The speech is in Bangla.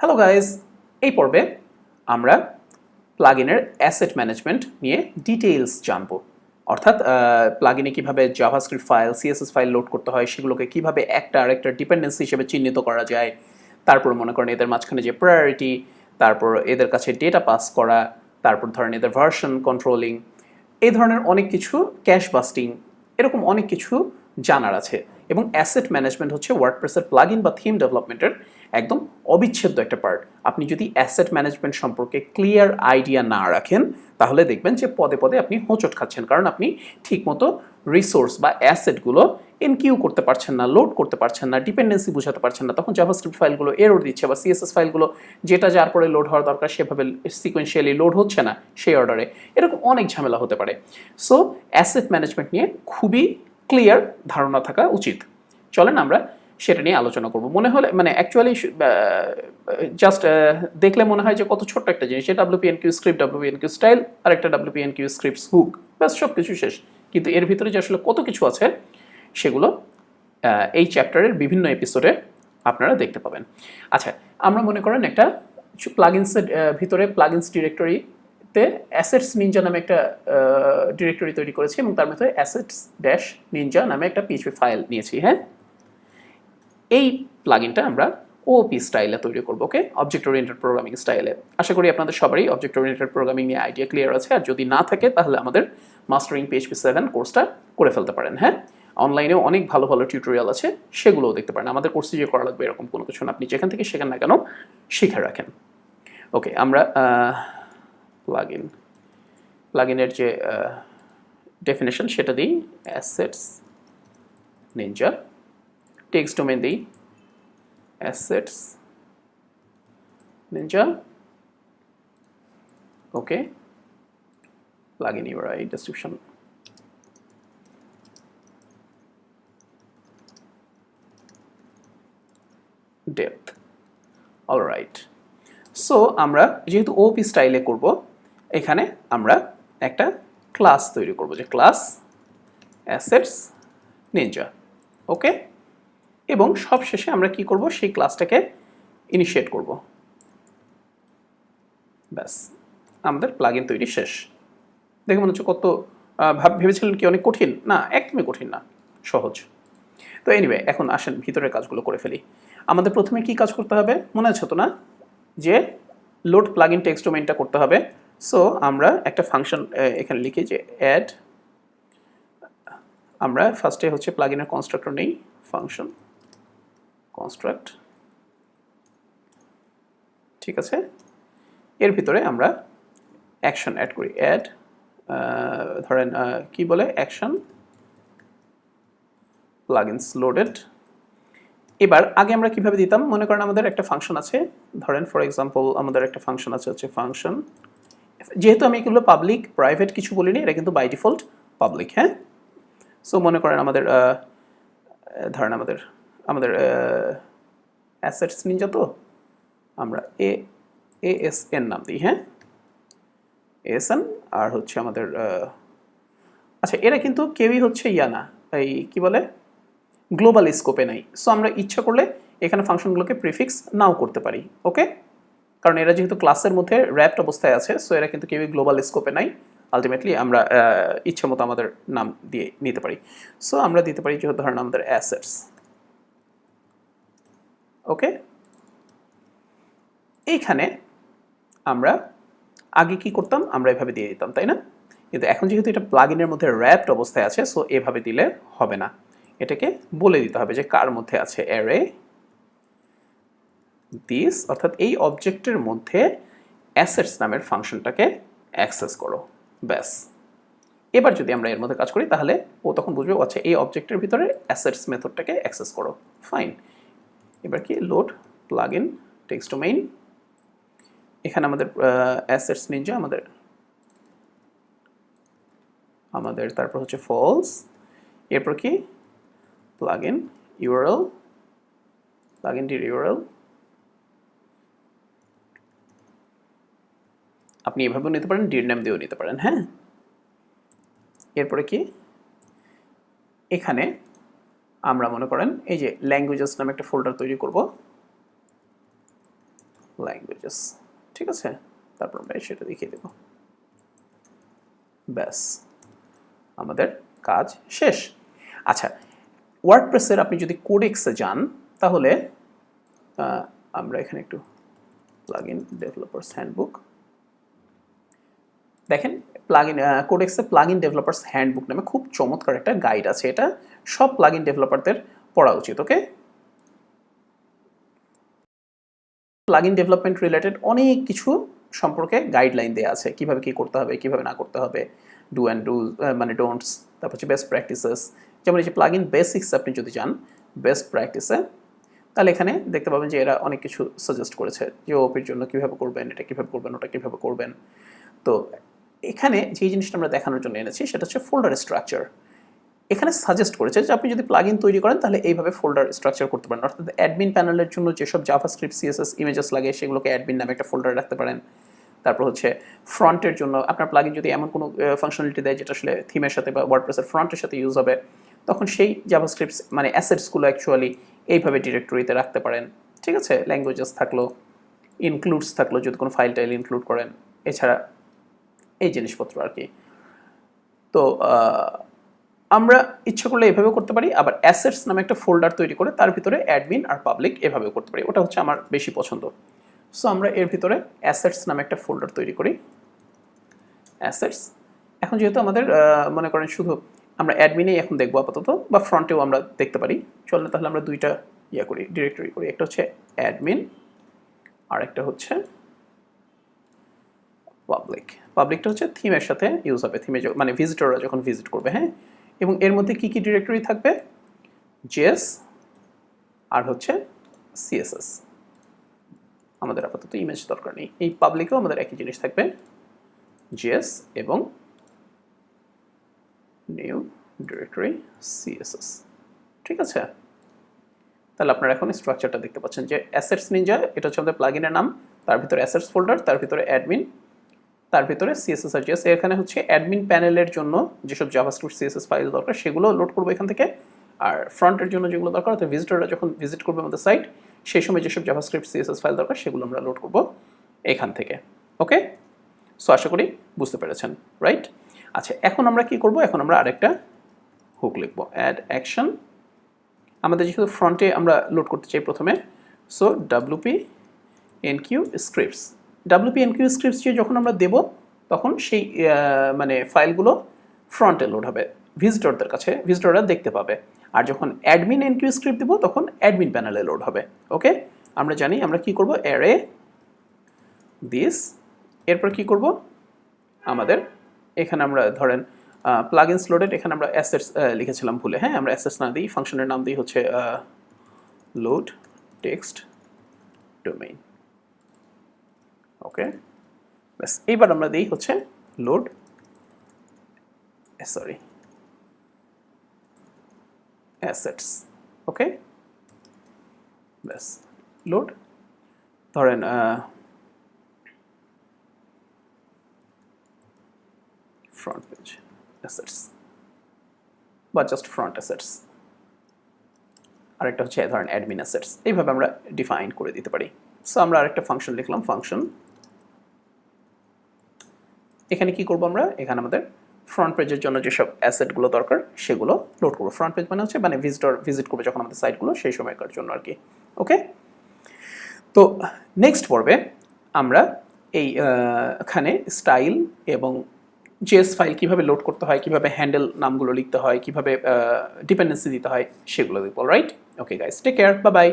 হ্যালো গাইজ, এই পর্বে আমরা প্লাগইনের অ্যাসেট ম্যানেজমেন্ট নিয়ে ডিটেইলস জানবো। অর্থাৎ প্লাগইনে কীভাবে JavaScript file, CSS file load করতে হয়, সেগুলোকে কীভাবে একটা আরেকটা ডিপেন্ডেন্সি হিসেবে চিহ্নিত করা যায়, তারপর মনে করেন এদের মাঝখানে যে প্রায়োরিটি, তারপর এদের কাছে ডেটা পাস করা, তারপর ধরেন এদের ভার্সন কন্ট্রোলিং, এই ধরনের অনেক কিছু, ক্যাশ বাস্টিং, এরকম অনেক কিছু জানার আছে। এবং অ্যাসেট ম্যানেজমেন্ট হচ্ছে ওয়ার্ডপ্রেসের প্লাগইন বা থিম ডেভেলপমেন্টের একদম অবিচ্ছেদ্য একটা পার্ট। আপনি যদি অ্যাসেট ম্যানেজমেন্ট সম্পর্কে ক্লিয়ার আইডিয়া না রাখেন, তাহলে দেখবেন যে পদে পদে আপনি হোঁচট খাচ্ছেন, কারণ আপনি ঠিকমতো রিসোর্স বা অ্যাসেটগুলো এনকিউ করতে পারছেন না, লোড করতে পারছেন না, ডিপেন্ডেন্সি বোঝাতে পারছেন না। তখন জাভাস্ক্রিপ্ট ফাইলগুলো এরর দিচ্ছে, বা সিএসএস ফাইলগুলো যেটা যার পরে লোড হওয়ার দরকার সেভাবে সিকোয়েন্সিয়ালি লোড হচ্ছে না সেই অর্ডারে, এরকম অনেক ঝামেলা হতে পারে। সো অ্যাসেট ম্যানেজমেন্ট নিয়ে খুবই ক্লিয়ার ধারণা থাকা উচিত। চলেন আমরা সেটা নিয়ে আলোচনা করব। মনে হলে অ্যাকচুয়ালি জাস্ট দেখলে মনে হয় যে কত ছোট্ট একটা জিনিস, যে WPNQ স্ক্রিপ্ট, WPNQ স্টাইল, আর একটা WPNQ স্ক্রিপ্টস হুক, ব্যাস সব কিছু শেষ। কিন্তু এর ভিতরে যে আসলে কত কিছু আছে সেগুলো এই চ্যাপ্টারের বিভিন্ন এপিসোডে আপনারা দেখতে পাবেন। আচ্ছা, আমরা মনে করেন একটা প্লাগইনসের ভিতরে প্লাগইনস ডিরেক্টরিতে অ্যাসেটস নিনজা নামে একটা ডিরেক্টরি তৈরি করেছি, এবং তার ভিতরে অ্যাসেটস ড্যাশ নিনজা নামে একটা পিএইচপি ফাইল নিয়েছি। হ্যাঁ, এই প্লাগইনটা আমরা ওপি স্টাইলে তৈরি করবো, ওকে, অবজেক্ট ওরিয়েন্টেড প্রোগ্রামিং স্টাইলে। আশা করি আপনাদের সবারই অবজেক্ট ওরিয়েন্টেড প্রোগ্রামিং নিয়ে আইডিয়া ক্লিয়ার আছে, আর যদি না থাকে তাহলে আমাদের মাস্টারিং PHP 7 কোর্সটা করে ফেলতে পারেন। হ্যাঁ, অনলাইনেও অনেক ভালো ভালো টিউটোরিয়াল আছে, সেগুলোও দেখতে পারেন। আমাদের কোর্সে যে করা লাগবে এরকম কোনো কিছু না, আপনি যেখান থেকে শেখান না কেন শিখে রাখেন। ওকে, আমরা প্লাগইনের যে ডেফিনেশন সেটা দিই, অ্যাসেটস নিনজা, টেক্সট ডোমেন দিই assets ninja, okay, plugin URI description, depth, alright. So আমরা যেহেতু ওপি স্টাইলে করব, এখানে আমরা একটা ক্লাস তৈরি করব, যে ক্লাস assets ninja, ওকে। এবং সবশেষে আমরা কি করব, সেই ক্লাসটাকে ইনিশিয়েট করব। ব্যাস, আমাদের প্লাগইন তৈরি শেষ। দেখে মনে হচ্ছে কত ভেবেছিলেন কি অনেক কঠিন? না, একদমই কঠিন না, সহজ। তো এনিওয়ে, এখন আসেন ভিতরের কাজগুলো করে ফেলি। আমাদের প্রথমে কি কাজ করতে হবে মনে আছে তো না, যে লোড প্লাগইন টেক্সট ডোমেইনটা করতে হবে। সো আমরা একটা ফাংশন এখানে লিখি, যে অ্যাড, আমরা ফার্স্টে হচ্ছে প্লাগইনের কনস্ট্রাক্টর নেই, ফাংশন কনস্ট্রাক্ট, ঠিক আছে। এর ভিতরে আমরা অ্যাকশন অ্যাড করি, অ্যাড ধরেন কি বলে, অ্যাকশন প্লাগইনস লোডেড। এবার আগে আমরা কিভাবে দিতাম, মনে করেন আমাদের একটা ফাংশন আছে, ধরেন ফর এক্সাম্পল আমাদের একটা ফাংশন আছে হচ্ছে ফাংশন, যেহেতু আমি এগুলো পাবলিক প্রাইভেট কিছু বলিনি, এটা কিন্তু বাই ডিফল্ট পাবলিক। হ্যাঁ, সো মনে করেন আমাদের ধরেন আমাদের অ্যাসেটস নিনজা, তো আমরা ASN নাম দিই। হ্যাঁ, ASN, আর হচ্ছে আমাদের আচ্ছা, এরা কিন্তু কেউই হচ্ছে ইয়া না, এই কি বলে, গ্লোবাল স্কোপে নাই। সো আমরা ইচ্ছা করলে এখানে ফাংশনগুলোকে প্রিফিক্স নাও করতে পারি, ওকে, কারণ এরা যেহেতু ক্লাসের মধ্যে র্যাপড অবস্থায় আছে, সো এরা কিন্তু কেউই গ্লোবাল স্কোপে নাই। আলটিমেটলি আমরা ইচ্ছা মতো আমাদের নাম দিয়ে নিতে পারি। সো আমরা দিতে পারি যে ধরেন আমাদের অ্যাসেটস, ওকে। এইখানে আমরা আগে কি করতাম, আমরা এভাবে দিয়ে দিতাম, তাই না? কিন্তু এখন যেহেতু এটা প্লাগইনের মধ্যে র্যাপড অবস্থায় আছে, সো এভাবে দিলে হবে না, এটাকে বলে দিতে হবে যে কার মধ্যে আছে, অ্যারে দিস, অর্থাৎ এই অবজেক্টের মধ্যে অ্যাসেটস নামের ফাংশনটাকে অ্যাক্সেস করো। ব্যাস, এবার যদি আমরা এর মধ্যে কাজ করি তাহলে ও তখন বুঝবে, আচ্ছা এই অবজেক্টের ভিতরে অ্যাসেটস মেথডটাকে অ্যাক্সেস করো, ফাইন। এবার কি, লোড প্লাগইন টেক্সট ডোমেইন, এখানে আমাদের অ্যাসেটস নিনজা আমাদের তারপর হচ্ছে ফলস, এরপর কি প্লাগইন ইউআরএল, প্লাগইনটির ইউআরএল আপনি এভাবেও নিতে পারেন, ডির নেম দিয়েও নিতে পারেন। হ্যাঁ, এরপরে কি, এখানে আমরা মনে করেন এই যে ল্যাঙ্গুয়েজেস নামে একটা ফোল্ডার তৈরি করব, ল্যাঙ্গুয়েজেস, ঠিক আছে, তারপর আমরা সেটা দেখিয়ে দেব। ব্যাস আমাদের কাজ শেষ। আচ্ছা, ওয়ার্ডপ্রেসের আপনি যদি কোডেক্সে যান তাহলে আমরা এখানে একটু প্লাগইন ডেভেলপার্স হ্যান্ডবুক দেখেন, প্লাগইন কোডেক্সে প্লাগইন ডেভেলপার্স হ্যান্ডবুক নামে খুব চমৎকার একটা গাইড আছে। এটা সব প্লাগইন ডেভেলপারদের পড়া উচিত। ওকে, প্লাগইন ডেভেলপমেন্ট রিলেটেড অনেক কিছু সম্পর্কে গাইডলাইন দেওয়া আছে, কিভাবে কি করতে হবে, কিভাবে না করতে হবে, ডু অ্যান্ড ডু মানে ডোন্টস, তারপর হচ্ছে বেস্ট প্র্যাকটিসেস। যেমন এই যে প্লাগইন বেসিক্স আপনি যদি যান বেস্ট প্র্যাকটিসে, তাহলে এখানে দেখতে পাবেন যে এরা অনেক কিছু সাজেস্ট করেছে যে ওপির জন্য কীভাবে করবেন, এটা কীভাবে করবেন, ওটা কীভাবে করবেন। তো এখানে যে জিনিসটা আমরা দেখানোর জন্য এনেছি সেটা হচ্ছে ফোল্ডার স্ট্রাকচার। এখানে সাজেস্ট করেছে যে আপনি যদি প্লাগইন তৈরি করেন তাহলে এইভাবে ফোল্ডার স্ট্রাকচার করতে পারেন, অর্থাৎ অ্যাডমিন প্যানেলের জন্য যেসব জাভাস্ক্রিপ্ট, সিএসএস, ইমেজেস লাগে সেগুলোকে অ্যাডমিন নামে একটা ফোল্ডার রাখতে পারেন। তারপর হচ্ছে ফ্রন্টের জন্য আপনার প্লাগইন যদি এমন কোনো ফাংশনালিটি দেয় যেটা আসলে থিমের সাথে বা ওয়ার্ডপ্রেসের ফ্রন্টের সাথে ইউজ হবে, তখন সেই জাভাস্ক্রিপ্ট মানে অ্যাসেটসগুলো অ্যাকচুয়ালি এইভাবে ডিরেক্টরিতে রাখতে পারেন। ঠিক আছে, ল্যাঙ্গুয়েজেস থাকলো, ইনক্লুডস থাকলো যদি কোনো ফাইল টাইল ইনক্লুড করেন, এছাড়া এই জিনিসপত্র আর কি। তো আমরা ইচ্ছা করলে এভাবে করতে পারি, আবার অ্যাসেটস নামে একটা ফোল্ডার তৈরি করে তার ভিতরে অ্যাডমিন আর পাবলিক এভাবেও করতে পারি, ওটা হচ্ছে আমার বেশি পছন্দ। সো আমরা এর ভিতরে অ্যাসেটস নামে একটা ফোল্ডার তৈরি করি, অ্যাসেটস। এখন যেহেতু আমাদের মনে করেন শুধু আমরা অ্যাডমিনেই এখন দেখবো আপাতত, বা ফ্রন্টেও আমরা দেখতে পারি, চললে তাহলে আমরা দুইটা করি, ডিরেক্টরি করি। একটা হচ্ছে অ্যাডমিন আর একটা হচ্ছে পাবলিক। পাবলিকটা হচ্ছে থিমের সাথে ইউজ হবে, থিমে মানে ভিজিটররা যখন ভিজিট করবে। হ্যাঁ, এবং এর মধ্যে কী কী ডিরেক্টরি থাকবে? জেএস আর হচ্ছে সিএসএস। আমাদের আপাতত ইমেজ দরকার নেই। এই পাবলিকেও আমাদের একই জিনিস থাকবে, জেএস এবং নিউ ডিরেক্টরি সিএসএস। ঠিক আছে, তাহলে আপনারা এখন স্ট্রাকচারটা দেখতে পাচ্ছেন যে অ্যাসেটস নিনজা, এটা হচ্ছে আমাদের প্লাগইনের নাম, তার ভিতরে অ্যাসেটস ফোল্ডার, তার ভিতরে অ্যাডমিন, তার ভিতরে সিএসএস আর জিএস। এখানে হচ্ছে অ্যাডমিন প্যানেলের জন্য যেসব জাভাস্ক্রিপ্ট সিএসএস ফাইল দরকার সেগুলো লোড করবো এখান থেকে, আর ফ্রন্টের জন্য যেগুলো দরকার অর্থাৎ ভিজিটররা যখন ভিজিট করবে আমাদের সাইট সেই সময় যেসব জাভাস্ক্রিপ্ট সিএসএস ফাইল দরকার সেগুলো আমরা লোড করবো এখান থেকে। ওকে, সো আশা করি বুঝতে পেরেছেন, রাইট? আচ্ছা, এখন আমরা কি করব? এখন আমরা আরেকটা হুক লিখবো, অ্যাড অ্যাকশন। আমাদের যেহেতু ফ্রন্টে আমরা লোড করতে চাই প্রথমে, so WP এনকিউ scripts. WP এনকিউ scripts যে যখন আমরা দেব তখন সেই মানে ফাইলগুলো ফ্রন্টে লোড হবে ভিজিটরদের কাছে, ভিজিটররা দেখতে পাবে। আর যখন অ্যাডমিন এনকিউ স্ক্রিপ্ট দেবো তখন অ্যাডমিন প্যানেলে লোড হবে। ওকে, আমরা জানি আমরা কি করব, অ্যারে দিস, এরপর কি করব, আমাদের এখানে আমরা ধরেন প্লাগইনস লোডেড, এখানে আমরা অ্যাসেটস লিখেছিলাম ভুলে। হ্যাঁ, আমরা অ্যাসেটস না দিই, ফাংশনের নাম দিই হচ্ছে লোড টেক্সট ডোমেইন। ওকে, ব্যাস এইবার আমরা দিই হচ্ছে লোড অ্যাসেটস। ওকে, ব্যাস লোড ধরেন ফ্রন্ট পেজ অ্যাসেটস বা জাস্ট ফ্রন্ট অ্যাসেটস, আরেকটা হচ্ছে ধরেন অ্যাডমিন অ্যাসেটস। এইভাবে আমরা ডিফাইন করে দিতে পারি। সো আমরা আরেকটা ফাংশন লিখলাম, ফাংশন। এখানে কি করব আমরা? এখানে আমাদের ফ্রন্ট পেজের জন্য যেসব অ্যাসেটগুলো দরকার সেগুলো লোড করবো। ফ্রন্ট পেজ মানে হচ্ছে মানে ভিজিটর ভিজিট করবে যখন আমাদের সাইটগুলো সেই সময়কার জন্য আর কি। ওকে, তো নেক্সট পর্বে আমরা এই এখানে স্টাইল এবং জেএস ফাইল কীভাবে লোড করতে হয়, কীভাবে হ্যান্ডেল নামগুলো লিখতে হয়, কীভাবে ডিপেন্ডেন্সি দিতে হয় সেগুলো দেখবো, right? Okay guys, take care, bye by.